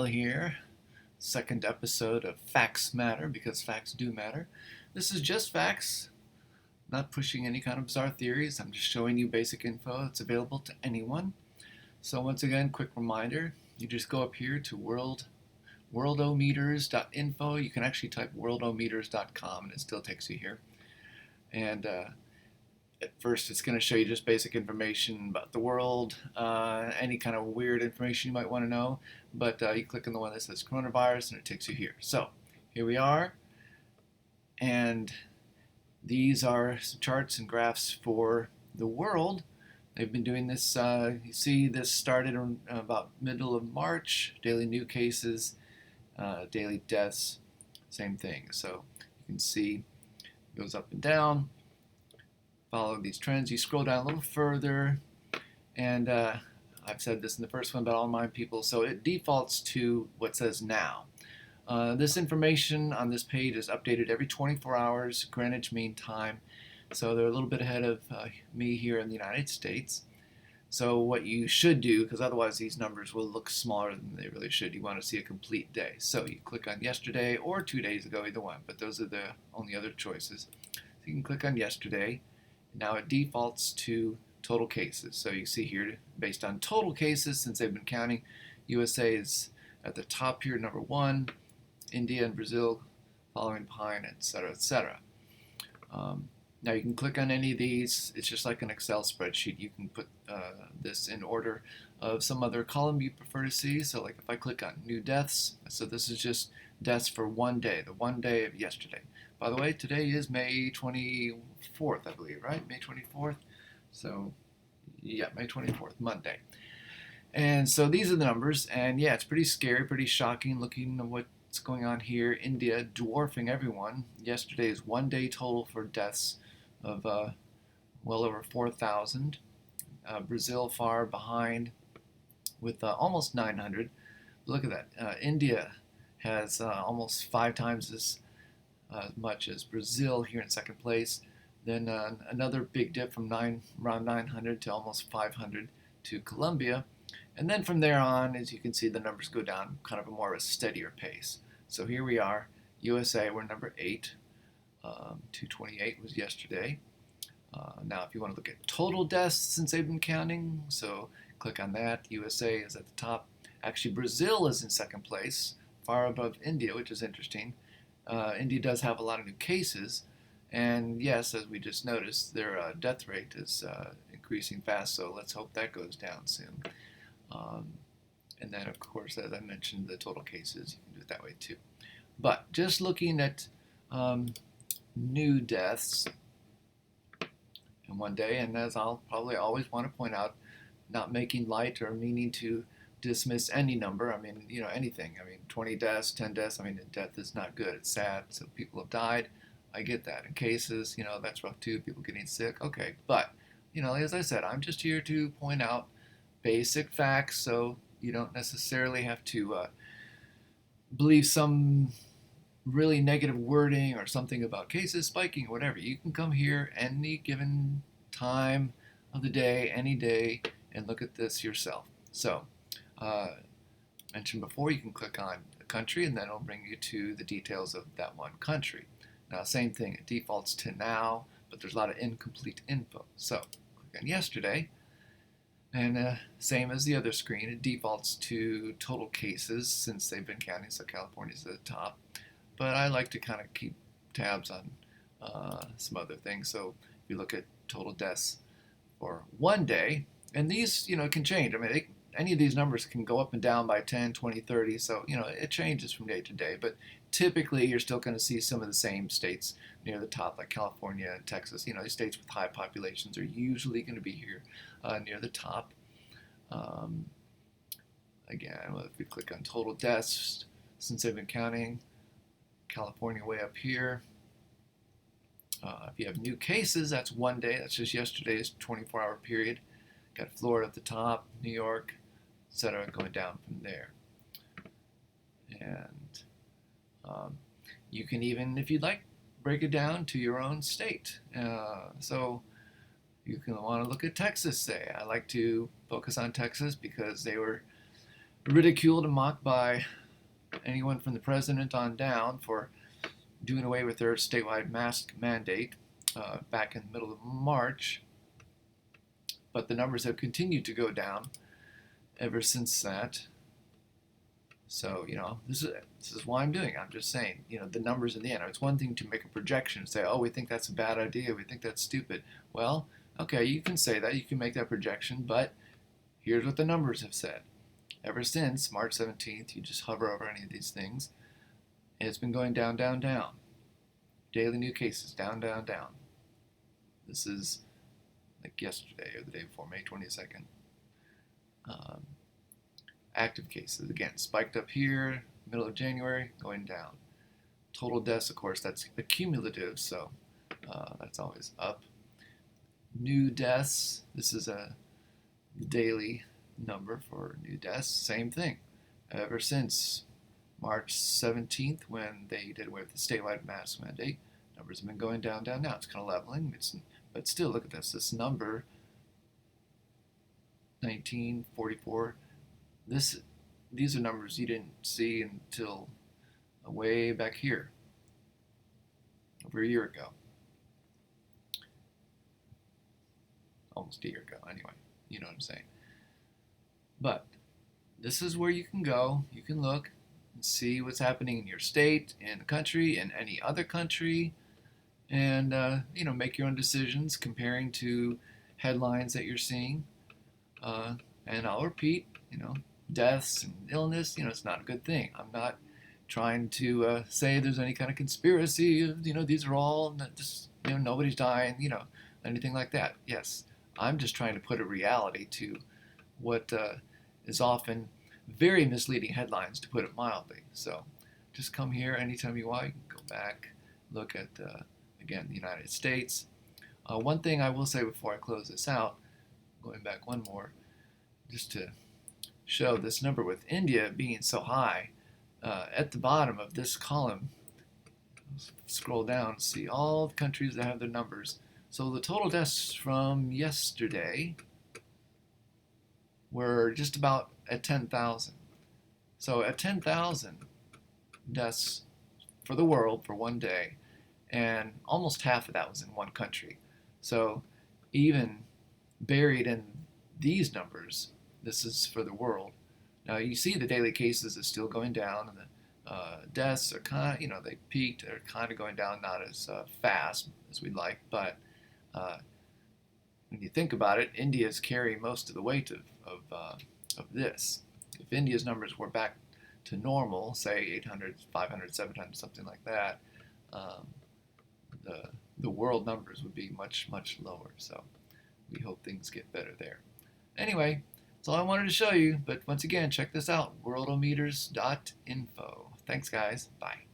here, second episode of Facts Matter because facts do matter. This is just facts, not pushing any kind of bizarre theories. I'm just showing you basic info that's available to anyone. So once again, quick reminder, you just go up here to worldometers.info. You can actually type worldometers.com and it still takes you here. And at first it's going to show you just basic information about the world, any kind of weird information you might want to know, but you click on the one that says coronavirus and it takes you here. So here we are, and these are some charts and graphs for the world. They've been doing this, you see this started in about middle of March, daily new cases, daily deaths, same thing. So you can see it goes up and down. Follow these trends. You scroll down a little further, and I've said this in the first one, but I'll remind people. So it defaults to what says now. This information on this page is updated every 24 hours, Greenwich Mean Time. So they're a little bit ahead of me here in the United States. So what you should do, because otherwise these numbers will look smaller than they really should, you want to see a complete day. So you click on yesterday or 2 days ago, either one, but those are the only other choices. So you can click on yesterday. Now it defaults to total cases. So you see here, based on total cases, since they've been counting, USA is at the top here, number 1, India and Brazil following behind, etc., etc. Now you can click on any of these. It's just like an Excel spreadsheet. You can put this in order of some other column you prefer to see. So like if I click on new deaths, so this is just deaths for one day, the one day of yesterday. By the way, today is May 24th, I believe, right? May 24th. So, yeah, May 24th, Monday. And so these are the numbers. And yeah, it's pretty scary, pretty shocking looking at what's going on here. India dwarfing everyone. Yesterday's one day total for deaths of well over 4,000. Brazil far behind with almost 900. Look at that. India has almost 5 times as much as Brazil here in second place. Then another big dip from around 900 to almost 500 to Colombia. And then from there on, as you can see, the numbers go down kind of a more of a steadier pace. So here we are, USA, we're number 8. 228 was yesterday. Now if you want to look at total deaths since they've been counting, so click on that. USA is at the top. Actually, Brazil is in second place, far above India, which is interesting. India does have a lot of new cases, and yes, as we just noticed, their death rate is increasing fast, so let's hope that goes down soon. And then, of course, as I mentioned, the total cases, you can do it that way too. But just looking at new deaths in one day, and as I'll probably always want to point out, not making light or meaning to dismiss any number. I mean, anything. I mean, 20 deaths, 10 deaths. I mean, death is not good. It's sad. So people have died. I get that. In cases, that's rough too. People getting sick. Okay. But, as I said, I'm just here to point out basic facts. So you don't necessarily have to believe some really negative wording or something about cases spiking or whatever. You can come here any given time of the day, any day, and look at this yourself. So, mentioned before, you can click on a country and then it'll bring you to the details of that one country. Now, same thing, it defaults to now, but there's a lot of incomplete info. So, click on yesterday, and same as the other screen, it defaults to total cases since they've been counting, so California's at the top. But I like to kind of keep tabs on some other things. So, if you look at total deaths for one day, and these, can change. I mean, any of these numbers can go up and down by 10, 20, 30, so it changes from day to day, but typically you're still going to see some of the same states near the top, like California and Texas. These states with high populations are usually going to be here near the top. Again, if we click on total deaths since they've been counting, California way up here. If you have new cases, that's one day. That's just yesterday's 24-hour period. Got Florida at the top, New York, etc., going down from there. And you can even, if you'd like, break it down to your own state. So you can want to look at Texas, say. I like to focus on Texas because they were ridiculed and mocked by anyone from the president on down for doing away with their statewide mask mandate back in the middle of March. But the numbers have continued to go down ever since that. So, this is why I'm doing it. I'm just saying, the numbers in the end. It's one thing to make a projection and say, oh, we think that's a bad idea, we think that's stupid. Well, okay, you can say that, you can make that projection, but here's what the numbers have said. Ever since March 17th, you just hover over any of these things, and it's been going down, down, down. Daily new cases, down, down, down. This is like yesterday or the day before, May 22nd. Active cases, again, spiked up here, middle of January, going down. Total deaths, of course, that's accumulative, so that's always up. New deaths, this is a daily number for new deaths, same thing. Ever since March 17th, when they did away with the statewide mask mandate, numbers have been going down, down, down. It's kind of leveling, but still, look at this number, 1944. These are numbers you didn't see until way back here, over a year ago. Almost a year ago, anyway. You know what I'm saying. But this is where you can go. You can look and see what's happening in your state, in the country, in any other country, and make your own decisions comparing to headlines that you're seeing. And I'll repeat, deaths and illness, it's not a good thing. I'm not trying to say there's any kind of conspiracy, these are all just, nobody's dying, anything like that. Yes, I'm just trying to put a reality to what is often very misleading headlines, to put it mildly. So just come here anytime you want. You can go back, look at, again, the United States. One thing I will say before I close this out, going back one more, just to show this number with India being so high, at the bottom of this column, scroll down, see all the countries that have their numbers. So the total deaths from yesterday were just about at 10,000. So at 10,000 deaths for the world for one day, and almost half of that was in one country. So even buried in these numbers, this is for the world. Now you see the daily cases is still going down, and the deaths are kind of, they peaked. They're kind of going down, not as fast as we'd like, but when you think about it, India's carrying most of the weight of this. If India's numbers were back to normal, say 800, 500, 700, something like that, the world numbers would be much, much lower. So we hope things get better there. Anyway, that's all I wanted to show you. But once again, check this out, worldometers.info. Thanks, guys. Bye.